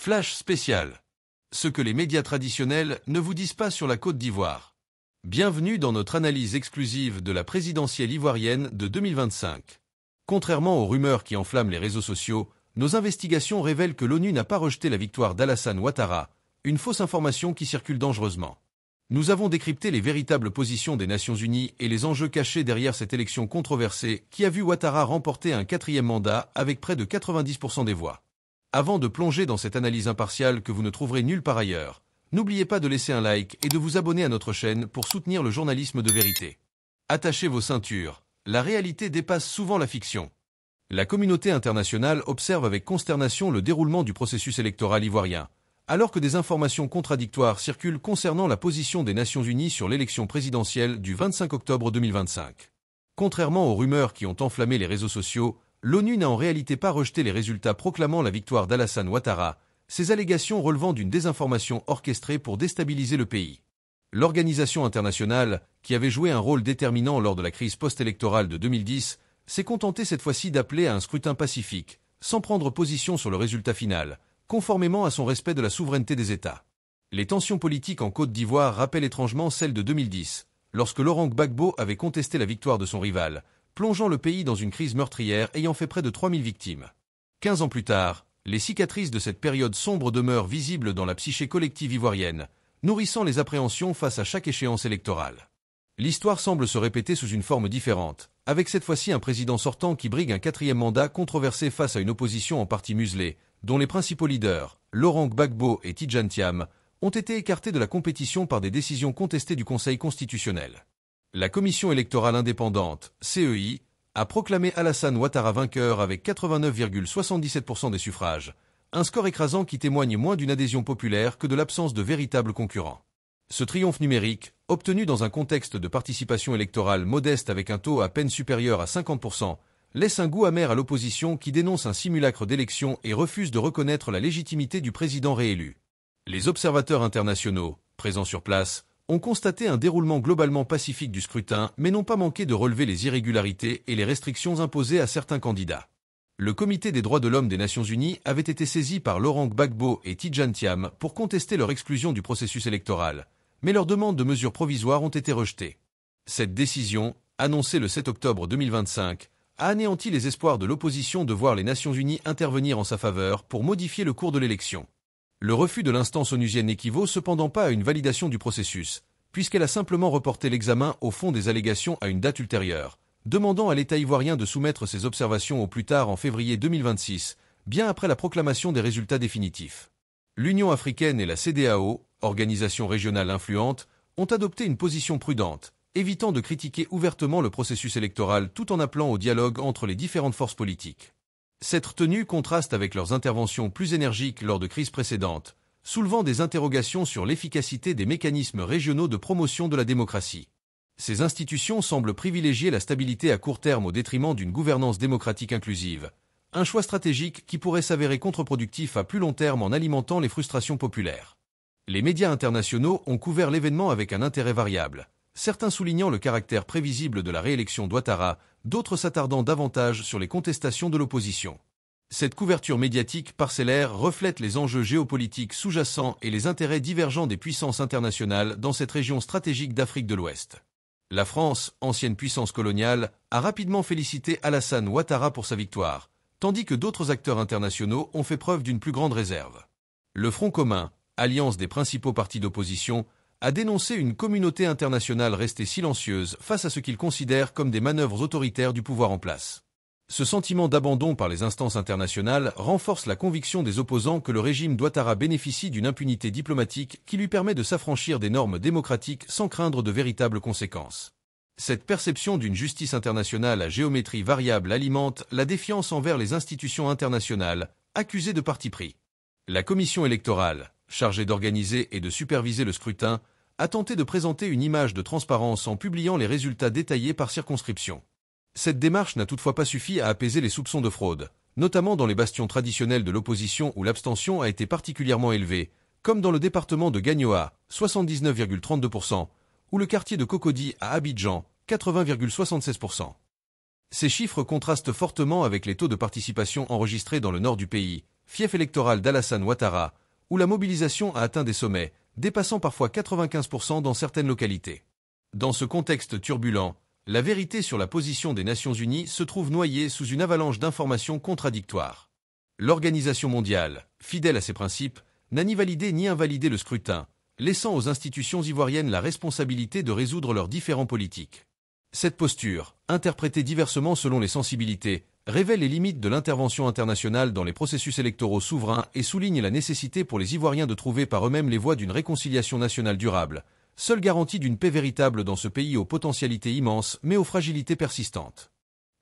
Flash spécial. Ce que les médias traditionnels ne vous disent pas sur la Côte d'Ivoire. Bienvenue dans notre analyse exclusive de la présidentielle ivoirienne de 2025. Contrairement aux rumeurs qui enflamment les réseaux sociaux, nos investigations révèlent que l'ONU n'a pas rejeté la victoire d'Alassane Ouattara, une fausse information qui circule dangereusement. Nous avons décrypté les véritables positions des Nations Unies et les enjeux cachés derrière cette élection controversée qui a vu Ouattara remporter un 4e mandat avec près de 90% des voix. Avant de plonger dans cette analyse impartiale que vous ne trouverez nulle part ailleurs, n'oubliez pas de laisser un like et de vous abonner à notre chaîne pour soutenir le journalisme de vérité. Attachez vos ceintures, la réalité dépasse souvent la fiction. La communauté internationale observe avec consternation le déroulement du processus électoral ivoirien, alors que des informations contradictoires circulent concernant la position des Nations Unies sur l'élection présidentielle du 25 octobre 2025. Contrairement aux rumeurs qui ont enflammé les réseaux sociaux, l'ONU n'a en réalité pas rejeté les résultats proclamant la victoire d'Alassane Ouattara, ces allégations relevant d'une désinformation orchestrée pour déstabiliser le pays. L'organisation internationale, qui avait joué un rôle déterminant lors de la crise post-électorale de 2010, s'est contentée cette fois-ci d'appeler à un scrutin pacifique, sans prendre position sur le résultat final, conformément à son respect de la souveraineté des États. Les tensions politiques en Côte d'Ivoire rappellent étrangement celles de 2010, lorsque Laurent Gbagbo avait contesté la victoire de son rival, plongeant le pays dans une crise meurtrière ayant fait près de 3000 victimes. 15 ans plus tard, les cicatrices de cette période sombre demeurent visibles dans la psyché collective ivoirienne, nourrissant les appréhensions face à chaque échéance électorale. L'histoire semble se répéter sous une forme différente, avec cette fois-ci un président sortant qui brigue un 4e mandat controversé face à une opposition en partie muselée, dont les principaux leaders, Laurent Gbagbo et Tidjane Thiam, ont été écartés de la compétition par des décisions contestées du Conseil constitutionnel. La Commission électorale indépendante, CEI, a proclamé Alassane Ouattara vainqueur avec 89,77% des suffrages, un score écrasant qui témoigne moins d'une adhésion populaire que de l'absence de véritables concurrents. Ce triomphe numérique, obtenu dans un contexte de participation électorale modeste avec un taux à peine supérieur à 50%, laisse un goût amer à l'opposition qui dénonce un simulacre d'élection et refuse de reconnaître la légitimité du président réélu. Les observateurs internationaux, présents sur place, ont constaté un déroulement globalement pacifique du scrutin mais n'ont pas manqué de relever les irrégularités et les restrictions imposées à certains candidats. Le Comité des droits de l'homme des Nations Unies avait été saisi par Laurent Gbagbo et Tidjane Thiam pour contester leur exclusion du processus électoral, mais leurs demandes de mesures provisoires ont été rejetées. Cette décision, annoncée le 7 octobre 2025, a anéanti les espoirs de l'opposition de voir les Nations Unies intervenir en sa faveur pour modifier le cours de l'élection. Le refus de l'instance onusienne n'équivaut cependant pas à une validation du processus, puisqu'elle a simplement reporté l'examen au fond des allégations à une date ultérieure, demandant à l'État ivoirien de soumettre ses observations au plus tard en février 2026, bien après la proclamation des résultats définitifs. L'Union africaine et la CEDEAO, organisation régionale influente, ont adopté une position prudente, évitant de critiquer ouvertement le processus électoral tout en appelant au dialogue entre les différentes forces politiques. Cette tenue contraste avec leurs interventions plus énergiques lors de crises précédentes, soulevant des interrogations sur l'efficacité des mécanismes régionaux de promotion de la démocratie. Ces institutions semblent privilégier la stabilité à court terme au détriment d'une gouvernance démocratique inclusive, un choix stratégique qui pourrait s'avérer contre-productif à plus long terme en alimentant les frustrations populaires. Les médias internationaux ont couvert l'événement avec un intérêt variable, certains soulignant le caractère prévisible de la réélection d'Ouattara, d'autres s'attardant davantage sur les contestations de l'opposition. Cette couverture médiatique parcellaire reflète les enjeux géopolitiques sous-jacents et les intérêts divergents des puissances internationales dans cette région stratégique d'Afrique de l'Ouest. La France, ancienne puissance coloniale, a rapidement félicité Alassane Ouattara pour sa victoire, tandis que d'autres acteurs internationaux ont fait preuve d'une plus grande réserve. Le Front commun, alliance des principaux partis d'opposition, a dénoncé une communauté internationale restée silencieuse face à ce qu'il considère comme des manœuvres autoritaires du pouvoir en place. Ce sentiment d'abandon par les instances internationales renforce la conviction des opposants que le régime d'Ouattara bénéficie d'une impunité diplomatique qui lui permet de s'affranchir des normes démocratiques sans craindre de véritables conséquences. Cette perception d'une justice internationale à géométrie variable alimente la défiance envers les institutions internationales, accusées de parti pris. La commission électorale, chargée d'organiser et de superviser le scrutin, a tenté de présenter une image de transparence en publiant les résultats détaillés par circonscription. Cette démarche n'a toutefois pas suffi à apaiser les soupçons de fraude, notamment dans les bastions traditionnels de l'opposition où l'abstention a été particulièrement élevée, comme dans le département de Gagnoa, 79,32%, ou le quartier de Cocody à Abidjan, 80,76%. Ces chiffres contrastent fortement avec les taux de participation enregistrés dans le nord du pays, fief électoral d'Alassane Ouattara, où la mobilisation a atteint des sommets, dépassant parfois 95% dans certaines localités. Dans ce contexte turbulent, la vérité sur la position des Nations Unies se trouve noyée sous une avalanche d'informations contradictoires. L'Organisation mondiale, fidèle à ses principes, n'a ni validé ni invalidé le scrutin, laissant aux institutions ivoiriennes la responsabilité de résoudre leurs différends politiques. Cette posture, interprétée diversement selon les sensibilités, révèle les limites de l'intervention internationale dans les processus électoraux souverains et souligne la nécessité pour les Ivoiriens de trouver par eux-mêmes les voies d'une réconciliation nationale durable, seule garantie d'une paix véritable dans ce pays aux potentialités immenses mais aux fragilités persistantes.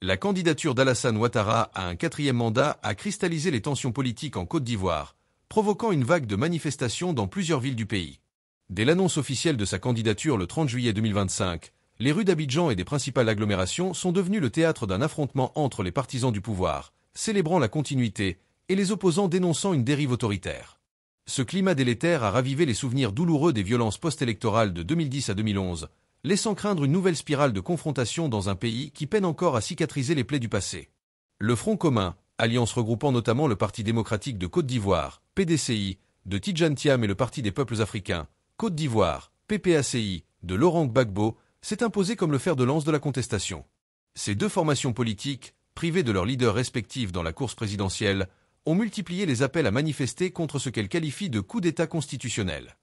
La candidature d'Alassane Ouattara à un 4e mandat a cristallisé les tensions politiques en Côte d'Ivoire, provoquant une vague de manifestations dans plusieurs villes du pays. Dès l'annonce officielle de sa candidature le 30 juillet 2025, les rues d'Abidjan et des principales agglomérations sont devenues le théâtre d'un affrontement entre les partisans du pouvoir, célébrant la continuité, et les opposants dénonçant une dérive autoritaire. Ce climat délétère a ravivé les souvenirs douloureux des violences post-électorales de 2010 à 2011, laissant craindre une nouvelle spirale de confrontation dans un pays qui peine encore à cicatriser les plaies du passé. Le Front commun, alliance regroupant notamment le Parti démocratique de Côte d'Ivoire, PDCI, de Tidjane Thiam et le Parti des peuples africains, Côte d'Ivoire, PPACI, de Laurent Gbagbo, s'est imposé comme le fer de lance de la contestation. Ces deux formations politiques, privées de leurs leaders respectifs dans la course présidentielle, ont multiplié les appels à manifester contre ce qu'elles qualifient de coup d'État constitutionnel.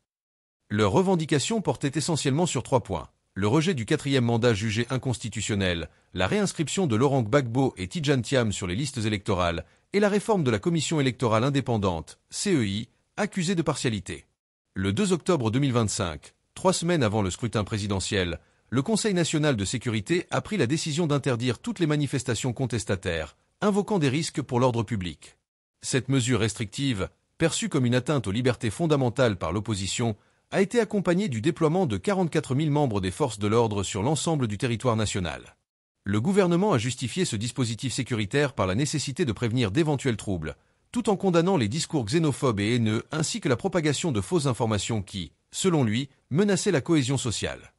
Leurs revendications portaient essentiellement sur 3 points. Le rejet du 4e mandat jugé inconstitutionnel, la réinscription de Laurent Gbagbo et Tidjane Thiam sur les listes électorales, et la réforme de la Commission électorale indépendante, CEI, accusée de partialité. Le 2 octobre 2025, 3 semaines avant le scrutin présidentiel, le Conseil national de sécurité a pris la décision d'interdire toutes les manifestations contestataires, invoquant des risques pour l'ordre public. Cette mesure restrictive, perçue comme une atteinte aux libertés fondamentales par l'opposition, a été accompagnée du déploiement de 44 000 membres des forces de l'ordre sur l'ensemble du territoire national. Le gouvernement a justifié ce dispositif sécuritaire par la nécessité de prévenir d'éventuels troubles, tout en condamnant les discours xénophobes et haineux ainsi que la propagation de fausses informations qui, selon lui, menaçaient la cohésion sociale.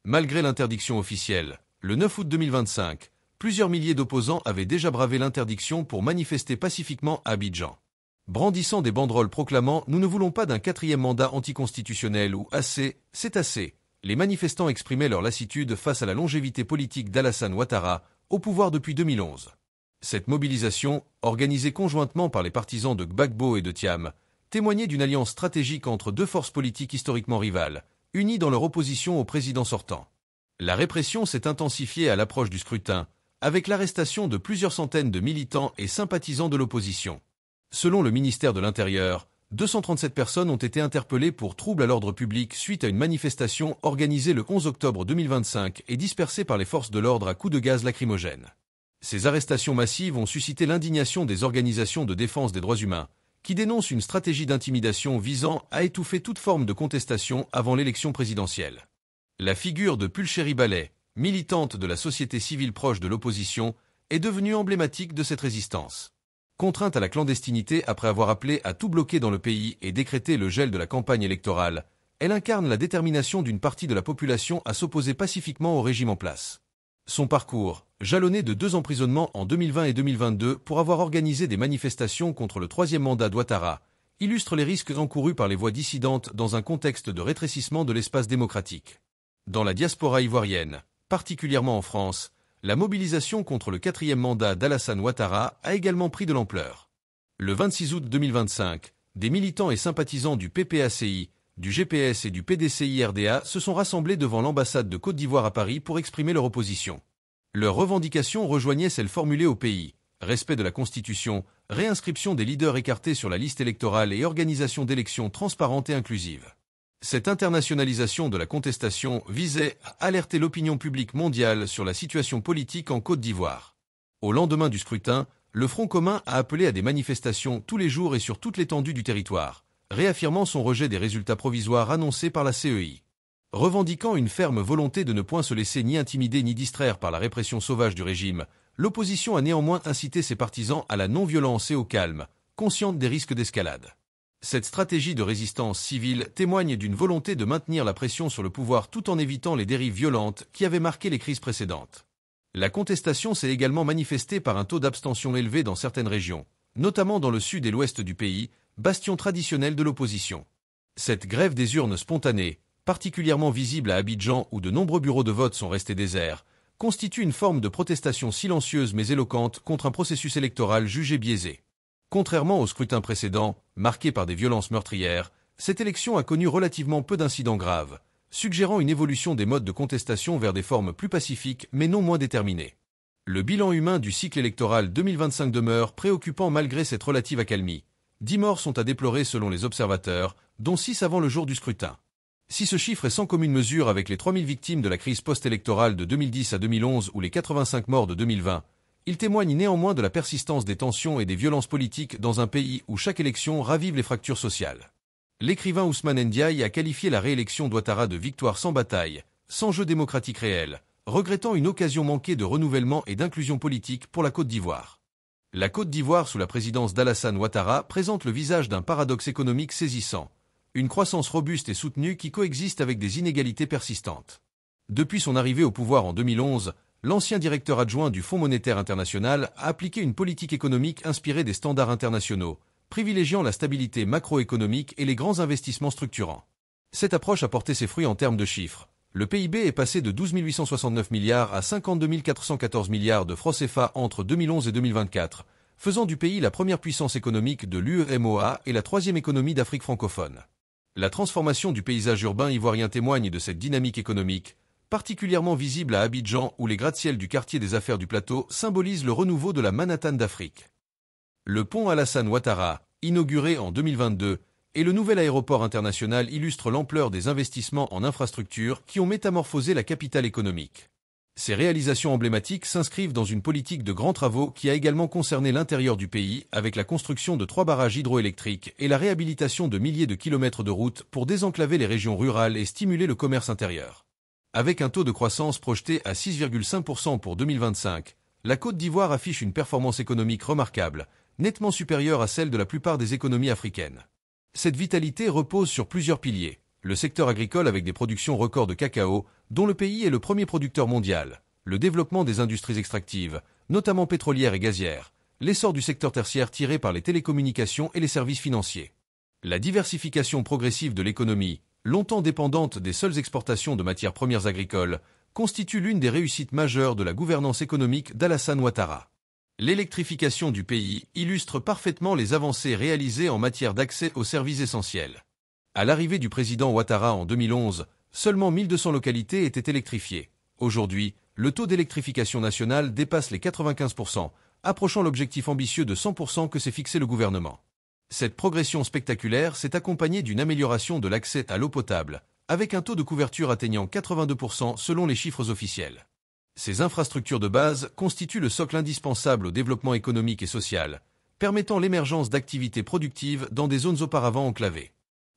Malgré l'interdiction officielle, le 9 août 2025, plusieurs milliers d'opposants avaient déjà bravé l'interdiction pour manifester pacifiquement à Abidjan. Brandissant des banderoles proclamant « Nous ne voulons pas d'un 4e mandat anticonstitutionnel » ou « Assez, c'est assez », les manifestants exprimaient leur lassitude face à la longévité politique d'Alassane Ouattara, au pouvoir depuis 2011. Cette mobilisation, organisée conjointement par les partisans de Gbagbo et de Thiam, témoignait d'une alliance stratégique entre deux forces politiques historiquement rivales, unies dans leur opposition au président sortant. La répression s'est intensifiée à l'approche du scrutin, avec l'arrestation de plusieurs centaines de militants et sympathisants de l'opposition. Selon le ministère de l'Intérieur, 237 personnes ont été interpellées pour troubles à l'ordre public suite à une manifestation organisée le 11 octobre 2025 et dispersée par les forces de l'ordre à coups de gaz lacrymogène. Ces arrestations massives ont suscité l'indignation des organisations de défense des droits humains, qui dénoncent une stratégie d'intimidation visant à étouffer toute forme de contestation avant l'élection présidentielle. La figure de Pulchérie Ballet, militante de la société civile proche de l'opposition, est devenue emblématique de cette résistance. Contrainte à la clandestinité après avoir appelé à tout bloquer dans le pays et décrété le gel de la campagne électorale, elle incarne la détermination d'une partie de la population à s'opposer pacifiquement au régime en place. Son parcours, jalonné de 2 emprisonnements en 2020 et 2022 pour avoir organisé des manifestations contre le 3e mandat d'Ouattara, illustre les risques encourus par les voix dissidentes dans un contexte de rétrécissement de l'espace démocratique. Dans la diaspora ivoirienne, particulièrement en France, la mobilisation contre le 4e mandat d'Alassane Ouattara a également pris de l'ampleur. Le 26 août 2025, des militants et sympathisants du PPACI, du GPS et du PDCI-RDA se sont rassemblés devant l'ambassade de Côte d'Ivoire à Paris pour exprimer leur opposition. Leurs revendications rejoignaient celles formulées au pays: respect de la Constitution, réinscription des leaders écartés sur la liste électorale et organisation d'élections transparentes et inclusives. Cette internationalisation de la contestation visait à alerter l'opinion publique mondiale sur la situation politique en Côte d'Ivoire. Au lendemain du scrutin, le Front commun a appelé à des manifestations tous les jours et sur toute l'étendue du territoire, réaffirmant son rejet des résultats provisoires annoncés par la CEI. Revendiquant une ferme volonté de ne point se laisser ni intimider ni distraire par la répression sauvage du régime, l'opposition a néanmoins incité ses partisans à la non-violence et au calme, consciente des risques d'escalade. Cette stratégie de résistance civile témoigne d'une volonté de maintenir la pression sur le pouvoir tout en évitant les dérives violentes qui avaient marqué les crises précédentes. La contestation s'est également manifestée par un taux d'abstention élevé dans certaines régions, notamment dans le sud et l'ouest du pays, bastion traditionnel de l'opposition. Cette grève des urnes spontanée, particulièrement visible à Abidjan où de nombreux bureaux de vote sont restés déserts, constitue une forme de protestation silencieuse mais éloquente contre un processus électoral jugé biaisé. Contrairement au scrutin précédent, marqué par des violences meurtrières, cette élection a connu relativement peu d'incidents graves, suggérant une évolution des modes de contestation vers des formes plus pacifiques mais non moins déterminées. Le bilan humain du cycle électoral 2025 demeure préoccupant malgré cette relative accalmie. 10 morts sont à déplorer selon les observateurs, dont 6 avant le jour du scrutin. Si ce chiffre est sans commune mesure avec les 3000 victimes de la crise post-électorale de 2010 à 2011 ou les 85 morts de 2020, il témoigne néanmoins de la persistance des tensions et des violences politiques dans un pays où chaque élection ravive les fractures sociales. L'écrivain Ousmane Ndiaye a qualifié la réélection d'Ouattara de victoire sans bataille, sans jeu démocratique réel, regrettant une occasion manquée de renouvellement et d'inclusion politique pour la Côte d'Ivoire. La Côte d'Ivoire sous la présidence d'Alassane Ouattara présente le visage d'un paradoxe économique saisissant. Une croissance robuste et soutenue qui coexiste avec des inégalités persistantes. Depuis son arrivée au pouvoir en 2011, l'ancien directeur adjoint du Fonds monétaire international a appliqué une politique économique inspirée des standards internationaux, privilégiant la stabilité macroéconomique et les grands investissements structurants. Cette approche a porté ses fruits en termes de chiffres. Le PIB est passé de 12 869 milliards à 52 414 milliards de francs CFA entre 2011 et 2024, faisant du pays la première puissance économique de l'UEMOA et la troisième économie d'Afrique francophone. La transformation du paysage urbain ivoirien témoigne de cette dynamique économique, particulièrement visible à Abidjan où les gratte-ciels du quartier des affaires du plateau symbolisent le renouveau de la Manhattan d'Afrique. Le pont Alassane Ouattara, inauguré en 2022, et le nouvel aéroport international illustrent l'ampleur des investissements en infrastructures qui ont métamorphosé la capitale économique. Ces réalisations emblématiques s'inscrivent dans une politique de grands travaux qui a également concerné l'intérieur du pays avec la construction de 3 barrages hydroélectriques et la réhabilitation de milliers de kilomètres de routes pour désenclaver les régions rurales et stimuler le commerce intérieur. Avec un taux de croissance projeté à 6,5% pour 2025, la Côte d'Ivoire affiche une performance économique remarquable, nettement supérieure à celle de la plupart des économies africaines. Cette vitalité repose sur plusieurs piliers. Le secteur agricole avec des productions records de cacao, dont le pays est le premier producteur mondial, le développement des industries extractives, notamment pétrolières et gazières, l'essor du secteur tertiaire tiré par les télécommunications et les services financiers. La diversification progressive de l'économie, longtemps dépendante des seules exportations de matières premières agricoles, constitue l'une des réussites majeures de la gouvernance économique d'Alassane Ouattara. L'électrification du pays illustre parfaitement les avancées réalisées en matière d'accès aux services essentiels. À l'arrivée du président Ouattara en 2011, seulement 1200 localités étaient électrifiées. Aujourd'hui, le taux d'électrification nationale dépasse les 95%, approchant l'objectif ambitieux de 100% que s'est fixé le gouvernement. Cette progression spectaculaire s'est accompagnée d'une amélioration de l'accès à l'eau potable, avec un taux de couverture atteignant 82% selon les chiffres officiels. Ces infrastructures de base constituent le socle indispensable au développement économique et social, permettant l'émergence d'activités productives dans des zones auparavant enclavées.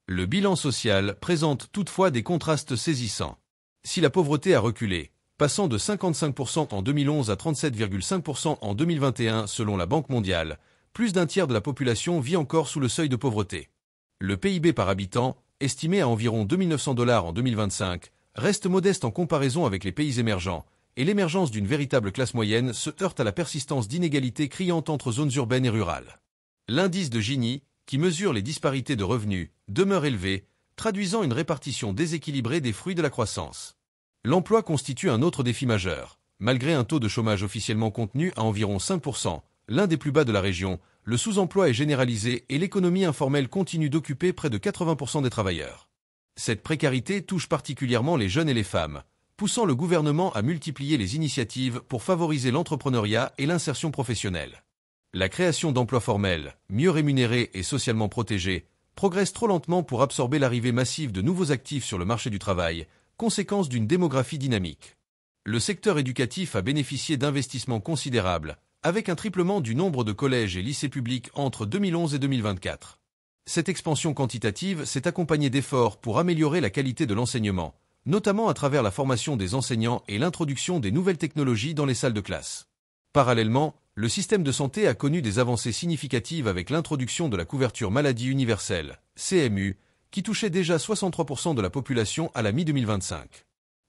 Le bilan social présente toutefois des contrastes saisissants. Si la pauvreté a reculé, passant de 55% en 2011 à 37,5% en 2021 selon la Banque mondiale, plus d'un tiers de la population vit encore sous le seuil de pauvreté. Le PIB par habitant, estimé à environ 2 900 $ en 2025, reste modeste en comparaison avec les pays émergents, et l'émergence d'une véritable classe moyenne se heurte à la persistance d'inégalités criantes entre zones urbaines et rurales. L'indice de Gini, qui mesure les disparités de revenus, demeure élevé, traduisant une répartition déséquilibrée des fruits de la croissance. L'emploi constitue un autre défi majeur. Malgré un taux de chômage officiellement contenu à environ 5%, l'un des plus bas de la région, le sous-emploi est généralisé et l'économie informelle continue d'occuper près de 80% des travailleurs. Cette précarité touche particulièrement les jeunes et les femmes, poussant le gouvernement à multiplier les initiatives pour favoriser l'entrepreneuriat et l'insertion professionnelle. La création d'emplois formels, mieux rémunérés et socialement protégés, progresse trop lentement pour absorber l'arrivée massive de nouveaux actifs sur le marché du travail, conséquence d'une démographie dynamique. Le secteur éducatif a bénéficié d'investissements considérables, avec un triplement du nombre de collèges et lycées publics entre 2011 et 2024. Cette expansion quantitative s'est accompagnée d'efforts pour améliorer la qualité de l'enseignement, notamment à travers la formation des enseignants et l'introduction des nouvelles technologies dans les salles de classe. Parallèlement, le système de santé a connu des avancées significatives avec l'introduction de la couverture maladie universelle, CMU, qui touchait déjà 63% de la population à la mi-2025.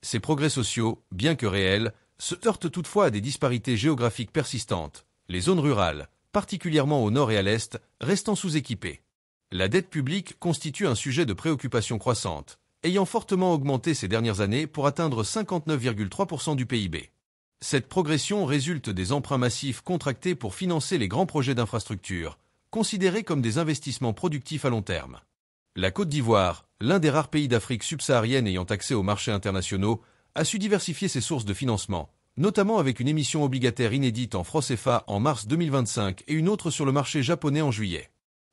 Ces progrès sociaux, bien que réels, se heurtent toutefois à des disparités géographiques persistantes. Les zones rurales, particulièrement au nord et à l'est, restant sous-équipés. La dette publique constitue un sujet de préoccupation croissante, ayant fortement augmenté ces dernières années pour atteindre 59,3% du PIB. Cette progression résulte des emprunts massifs contractés pour financer les grands projets d'infrastructure, considérés comme des investissements productifs à long terme. La Côte d'Ivoire, l'un des rares pays d'Afrique subsaharienne ayant accès aux marchés internationaux, a su diversifier ses sources de financement, notamment avec une émission obligataire inédite en francs CFA en mars 2025 et une autre sur le marché japonais en juillet.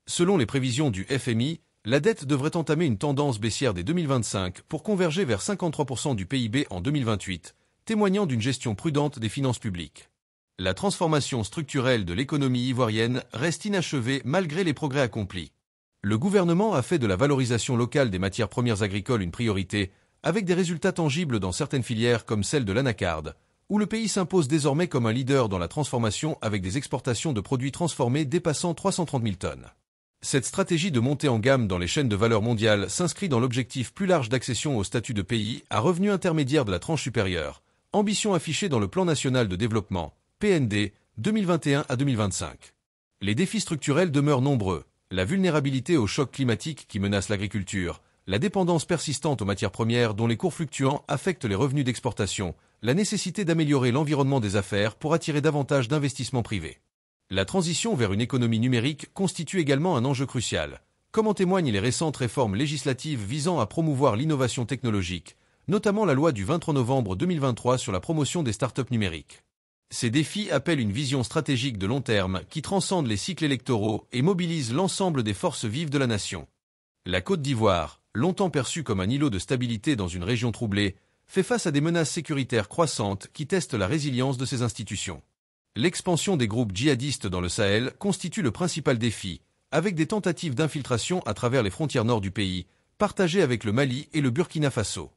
Selon les prévisions du FMI, la dette devrait entamer une tendance baissière dès 2025 pour converger vers 53% du PIB en 2028, témoignant d'une gestion prudente des finances publiques. La transformation structurelle de l'économie ivoirienne reste inachevée malgré les progrès accomplis. Le gouvernement a fait de la valorisation locale des matières premières agricoles une priorité, avec des résultats tangibles dans certaines filières comme celle de l'anacarde, où le pays s'impose désormais comme un leader dans la transformation avec des exportations de produits transformés dépassant 330 000 tonnes. Cette stratégie de montée en gamme dans les chaînes de valeur mondiales s'inscrit dans l'objectif plus large d'accession au statut de pays à revenu intermédiaire de la tranche supérieure, ambition affichée dans le Plan national de développement, PND, 2021 à 2025. Les défis structurels demeurent nombreux. La vulnérabilité aux chocs climatiques qui menacent l'agriculture, la dépendance persistante aux matières premières dont les cours fluctuants affectent les revenus d'exportation, la nécessité d'améliorer l'environnement des affaires pour attirer davantage d'investissements privés. La transition vers une économie numérique constitue également un enjeu crucial, comme en témoignent les récentes réformes législatives visant à promouvoir l'innovation technologique, notamment la loi du 23 novembre 2023 sur la promotion des startups numériques. Ces défis appellent une vision stratégique de long terme qui transcende les cycles électoraux et mobilise l'ensemble des forces vives de la nation. La Côte d'Ivoire, longtemps perçue comme un îlot de stabilité dans une région troublée, fait face à des menaces sécuritaires croissantes qui testent la résilience de ses institutions. L'expansion des groupes djihadistes dans le Sahel constitue le principal défi, avec des tentatives d'infiltration à travers les frontières nord du pays, partagées avec le Mali et le Burkina Faso.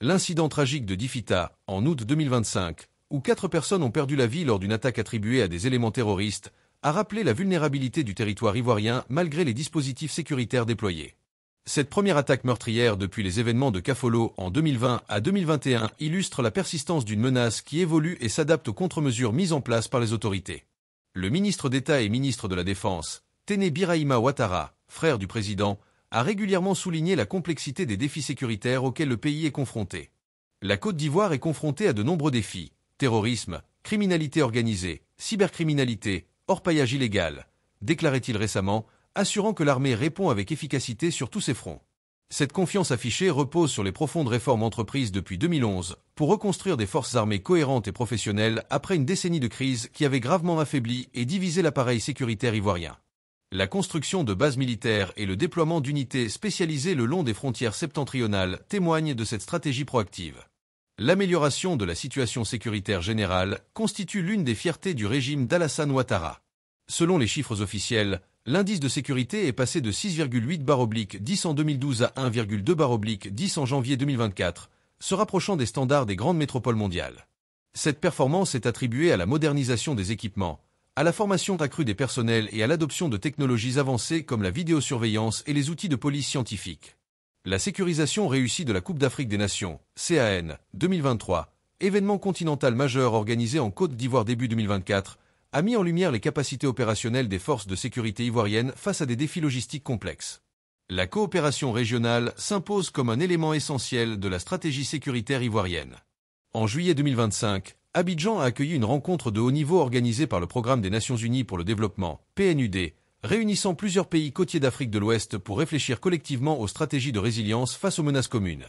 L'incident tragique de Difita, en août 2025, où 4 personnes ont perdu la vie lors d'une attaque attribuée à des éléments terroristes, a rappelé la vulnérabilité du territoire ivoirien malgré les dispositifs sécuritaires déployés. Cette première attaque meurtrière depuis les événements de Kafolo en 2020 à 2021 illustre la persistance d'une menace qui évolue et s'adapte aux contre-mesures mises en place par les autorités. Le ministre d'État et ministre de la Défense, Téné Birahima Ouattara, frère du président, a régulièrement souligné la complexité des défis sécuritaires auxquels le pays est confronté. La Côte d'Ivoire est confrontée à de nombreux défis: terrorisme, criminalité organisée, cybercriminalité, orpaillage illégal, déclarait-il récemment, assurant que l'armée répond avec efficacité sur tous ces fronts. Cette confiance affichée repose sur les profondes réformes entreprises depuis 2011 pour reconstruire des forces armées cohérentes et professionnelles après une décennie de crise qui avait gravement affaibli et divisé l'appareil sécuritaire ivoirien. La construction de bases militaires et le déploiement d'unités spécialisées le long des frontières septentrionales témoignent de cette stratégie proactive. L'amélioration de la situation sécuritaire générale constitue l'une des fiertés du régime d'Alassane Ouattara. Selon les chiffres officiels, l'indice de sécurité est passé de 6,8/10 en 2012 à 1,2/10 en janvier 2024, se rapprochant des standards des grandes métropoles mondiales. Cette performance est attribuée à la modernisation des équipements, à la formation accrue des personnels et à l'adoption de technologies avancées comme la vidéosurveillance et les outils de police scientifique. La sécurisation réussie de la Coupe d'Afrique des Nations, CAN, 2023, événement continental majeur organisé en Côte d'Ivoire début 2024, a mis en lumière les capacités opérationnelles des forces de sécurité ivoiriennes face à des défis logistiques complexes. La coopération régionale s'impose comme un élément essentiel de la stratégie sécuritaire ivoirienne. En juillet 2025, Abidjan a accueilli une rencontre de haut niveau organisée par le Programme des Nations Unies pour le développement, PNUD, réunissant plusieurs pays côtiers d'Afrique de l'Ouest pour réfléchir collectivement aux stratégies de résilience face aux menaces communes.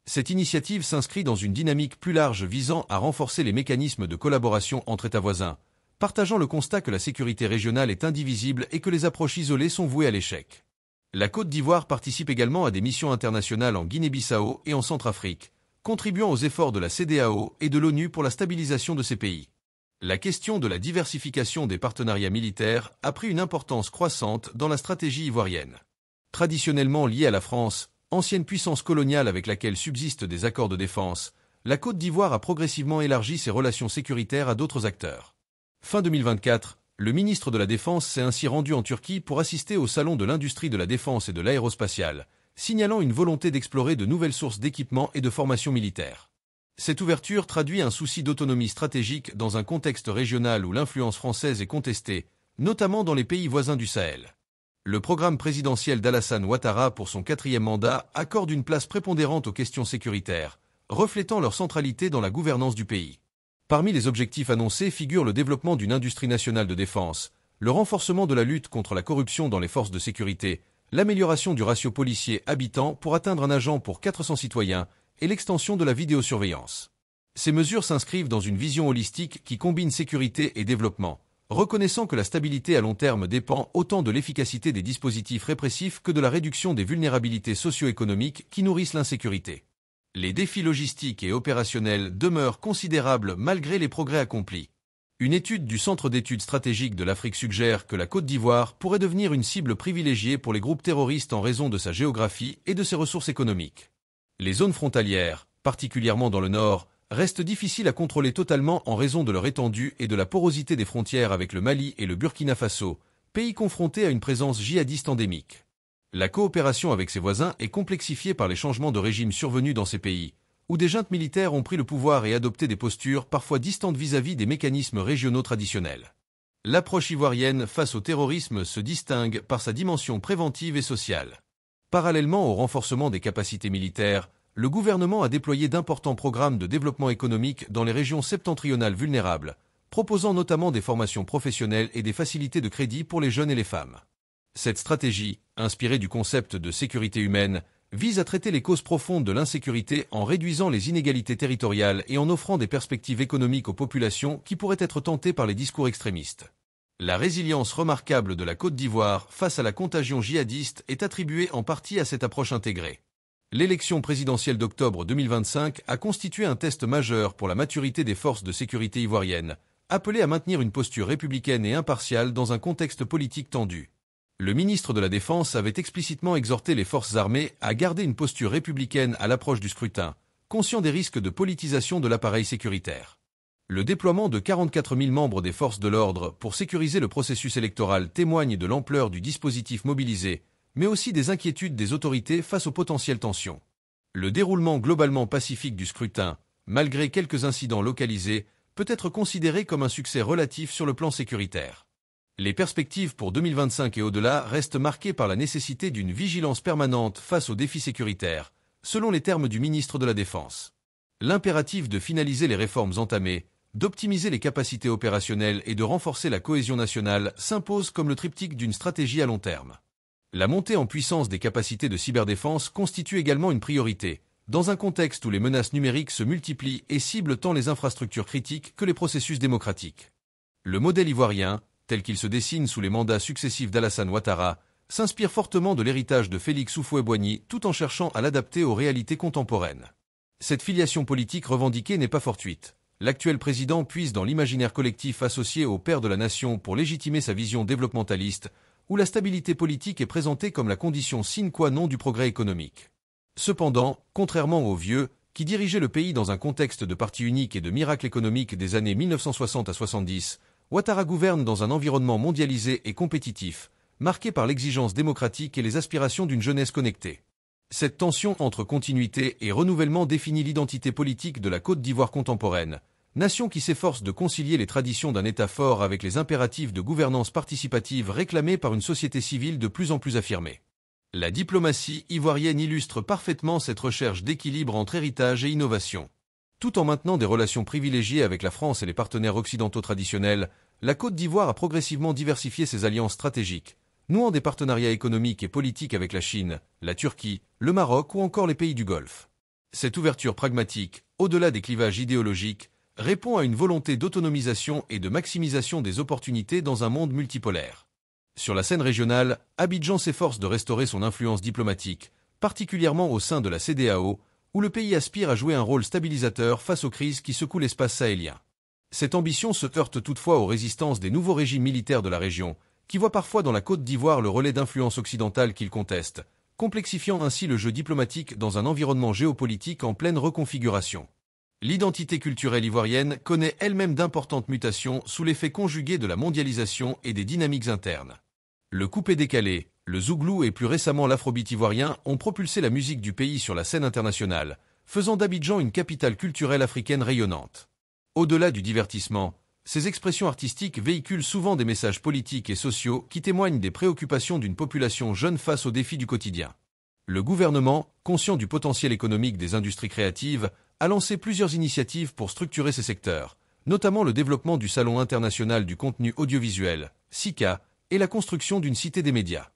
Cette initiative s'inscrit dans une dynamique plus large visant à renforcer les mécanismes de collaboration entre États voisins, partageant le constat que la sécurité régionale est indivisible et que les approches isolées sont vouées à l'échec. La Côte d'Ivoire participe également à des missions internationales en Guinée-Bissau et en Centrafrique, contribuant aux efforts de la CEDEAO et de l'ONU pour la stabilisation de ces pays. La question de la diversification des partenariats militaires a pris une importance croissante dans la stratégie ivoirienne. Traditionnellement liée à la France, ancienne puissance coloniale avec laquelle subsistent des accords de défense, la Côte d'Ivoire a progressivement élargi ses relations sécuritaires à d'autres acteurs. Fin 2024, le ministre de la Défense s'est ainsi rendu en Turquie pour assister au Salon de l'industrie de la défense et de l'aérospatiale, signalant une volonté d'explorer de nouvelles sources d'équipement et de formation militaire. Cette ouverture traduit un souci d'autonomie stratégique dans un contexte régional où l'influence française est contestée, notamment dans les pays voisins du Sahel. Le programme présidentiel d'Alassane Ouattara pour son 4e mandat accorde une place prépondérante aux questions sécuritaires, reflétant leur centralité dans la gouvernance du pays. Parmi les objectifs annoncés figurent le développement d'une industrie nationale de défense, le renforcement de la lutte contre la corruption dans les forces de sécurité, l'amélioration du ratio policier-habitant pour atteindre un agent pour 400 citoyens et l'extension de la vidéosurveillance. Ces mesures s'inscrivent dans une vision holistique qui combine sécurité et développement, reconnaissant que la stabilité à long terme dépend autant de l'efficacité des dispositifs répressifs que de la réduction des vulnérabilités socio-économiques qui nourrissent l'insécurité. Les défis logistiques et opérationnels demeurent considérables malgré les progrès accomplis. Une étude du Centre d'études stratégiques de l'Afrique suggère que la Côte d'Ivoire pourrait devenir une cible privilégiée pour les groupes terroristes en raison de sa géographie et de ses ressources économiques. Les zones frontalières, particulièrement dans le nord, restent difficiles à contrôler totalement en raison de leur étendue et de la porosité des frontières avec le Mali et le Burkina Faso, pays confrontés à une présence djihadiste endémique. La coopération avec ses voisins est complexifiée par les changements de régime survenus dans ces pays, où des juntes militaires ont pris le pouvoir et adopté des postures parfois distantes vis-à-vis des mécanismes régionaux traditionnels. L'approche ivoirienne face au terrorisme se distingue par sa dimension préventive et sociale. Parallèlement au renforcement des capacités militaires, le gouvernement a déployé d'importants programmes de développement économique dans les régions septentrionales vulnérables, proposant notamment des formations professionnelles et des facilités de crédit pour les jeunes et les femmes. Cette stratégie, inspirée du concept de sécurité humaine, vise à traiter les causes profondes de l'insécurité en réduisant les inégalités territoriales et en offrant des perspectives économiques aux populations qui pourraient être tentées par les discours extrémistes. La résilience remarquable de la Côte d'Ivoire face à la contagion djihadiste est attribuée en partie à cette approche intégrée. L'élection présidentielle d'octobre 2025 a constitué un test majeur pour la maturité des forces de sécurité ivoiriennes, appelées à maintenir une posture républicaine et impartiale dans un contexte politique tendu. Le ministre de la Défense avait explicitement exhorté les forces armées à garder une posture républicaine à l'approche du scrutin, conscient des risques de politisation de l'appareil sécuritaire. Le déploiement de 44 000 membres des forces de l'ordre pour sécuriser le processus électoral témoigne de l'ampleur du dispositif mobilisé, mais aussi des inquiétudes des autorités face aux potentielles tensions. Le déroulement globalement pacifique du scrutin, malgré quelques incidents localisés, peut être considéré comme un succès relatif sur le plan sécuritaire. Les perspectives pour 2025 et au-delà restent marquées par la nécessité d'une vigilance permanente face aux défis sécuritaires, selon les termes du ministre de la Défense. L'impératif de finaliser les réformes entamées, d'optimiser les capacités opérationnelles et de renforcer la cohésion nationale s'impose comme le triptyque d'une stratégie à long terme. La montée en puissance des capacités de cyberdéfense constitue également une priorité, dans un contexte où les menaces numériques se multiplient et ciblent tant les infrastructures critiques que les processus démocratiques. Le modèle ivoirien, tel qu'il se dessine sous les mandats successifs d'Alassane Ouattara, s'inspire fortement de l'héritage de Félix Houphouët-Boigny tout en cherchant à l'adapter aux réalités contemporaines. Cette filiation politique revendiquée n'est pas fortuite. L'actuel président puise dans l'imaginaire collectif associé au père de la nation pour légitimer sa vision développementaliste, où la stabilité politique est présentée comme la condition sine qua non du progrès économique. Cependant, contrairement aux vieux, qui dirigeaient le pays dans un contexte de parti unique et de miracle économique des années 1960 à 70, Ouattara gouverne dans un environnement mondialisé et compétitif, marqué par l'exigence démocratique et les aspirations d'une jeunesse connectée. Cette tension entre continuité et renouvellement définit l'identité politique de la Côte d'Ivoire contemporaine, nation qui s'efforce de concilier les traditions d'un État fort avec les impératifs de gouvernance participative réclamés par une société civile de plus en plus affirmée. La diplomatie ivoirienne illustre parfaitement cette recherche d'équilibre entre héritage et innovation. Tout en maintenant des relations privilégiées avec la France et les partenaires occidentaux traditionnels, la Côte d'Ivoire a progressivement diversifié ses alliances stratégiques, nouant des partenariats économiques et politiques avec la Chine, la Turquie, le Maroc ou encore les pays du Golfe. Cette ouverture pragmatique, au-delà des clivages idéologiques, répond à une volonté d'autonomisation et de maximisation des opportunités dans un monde multipolaire. Sur la scène régionale, Abidjan s'efforce de restaurer son influence diplomatique, particulièrement au sein de la CEDEAO, où le pays aspire à jouer un rôle stabilisateur face aux crises qui secouent l'espace sahélien. Cette ambition se heurte toutefois aux résistances des nouveaux régimes militaires de la région, qui voient parfois dans la Côte d'Ivoire le relais d'influence occidentale qu'ils contestent, complexifiant ainsi le jeu diplomatique dans un environnement géopolitique en pleine reconfiguration. L'identité culturelle ivoirienne connaît elle-même d'importantes mutations sous l'effet conjugué de la mondialisation et des dynamiques internes. Le coupé-décalé, le zouglou et plus récemment l'afrobeat ivoirien ont propulsé la musique du pays sur la scène internationale, faisant d'Abidjan une capitale culturelle africaine rayonnante. Au-delà du divertissement, Ces expressions artistiques véhiculent souvent des messages politiques et sociaux qui témoignent des préoccupations d'une population jeune face aux défis du quotidien. Le gouvernement, conscient du potentiel économique des industries créatives, a lancé plusieurs initiatives pour structurer ces secteurs, notamment le développement du Salon international du contenu audiovisuel, SICA, et la construction d'une cité des médias.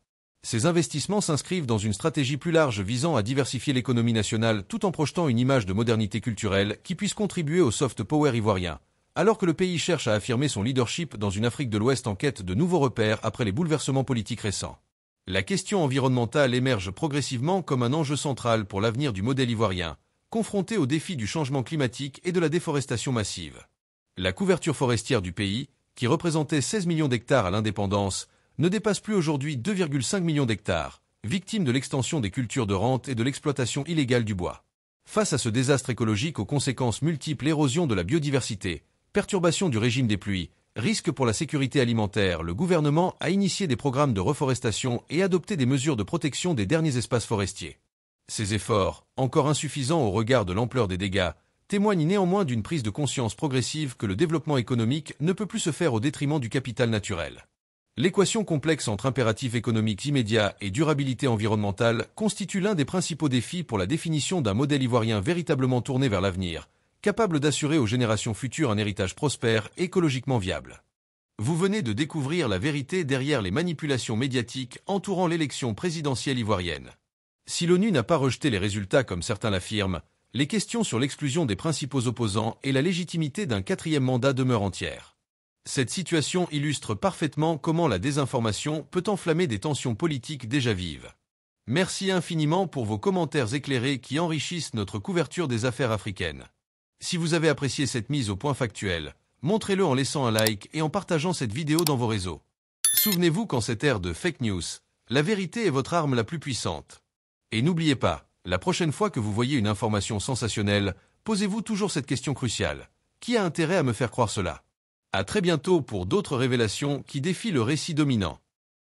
Ces investissements s'inscrivent dans une stratégie plus large visant à diversifier l'économie nationale tout en projetant une image de modernité culturelle qui puisse contribuer au soft power ivoirien, alors que le pays cherche à affirmer son leadership dans une Afrique de l'Ouest en quête de nouveaux repères après les bouleversements politiques récents. La question environnementale émerge progressivement comme un enjeu central pour l'avenir du modèle ivoirien, confronté aux défis du changement climatique et de la déforestation massive. La couverture forestière du pays, qui représentait 16 millions d'hectares à l'indépendance, ne dépasse plus aujourd'hui 2,5 millions d'hectares, victime de l'extension des cultures de rente et de l'exploitation illégale du bois. Face à ce désastre écologique aux conséquences multiples, érosion de la biodiversité, perturbation du régime des pluies, risque pour la sécurité alimentaire, le gouvernement a initié des programmes de reforestation et adopté des mesures de protection des derniers espaces forestiers. Ces efforts, encore insuffisants au regard de l'ampleur des dégâts, témoignent néanmoins d'une prise de conscience progressive que le développement économique ne peut plus se faire au détriment du capital naturel. L'équation complexe entre impératifs économiques immédiats et durabilité environnementale constitue l'un des principaux défis pour la définition d'un modèle ivoirien véritablement tourné vers l'avenir, capable d'assurer aux générations futures un héritage prospère et écologiquement viable. Vous venez de découvrir la vérité derrière les manipulations médiatiques entourant l'élection présidentielle ivoirienne. Si l'ONU n'a pas rejeté les résultats comme certains l'affirment, les questions sur l'exclusion des principaux opposants et la légitimité d'un quatrième mandat demeurent entières. Cette situation illustre parfaitement comment la désinformation peut enflammer des tensions politiques déjà vives. Merci infiniment pour vos commentaires éclairés qui enrichissent notre couverture des affaires africaines. Si vous avez apprécié cette mise au point factuel, montrez-le en laissant un like et en partageant cette vidéo dans vos réseaux. Souvenez-vous qu'en cette ère de fake news, la vérité est votre arme la plus puissante. Et n'oubliez pas, la prochaine fois que vous voyez une information sensationnelle, posez-vous toujours cette question cruciale. Qui a intérêt à me faire croire cela ? À très bientôt pour d'autres révélations qui défient le récit dominant.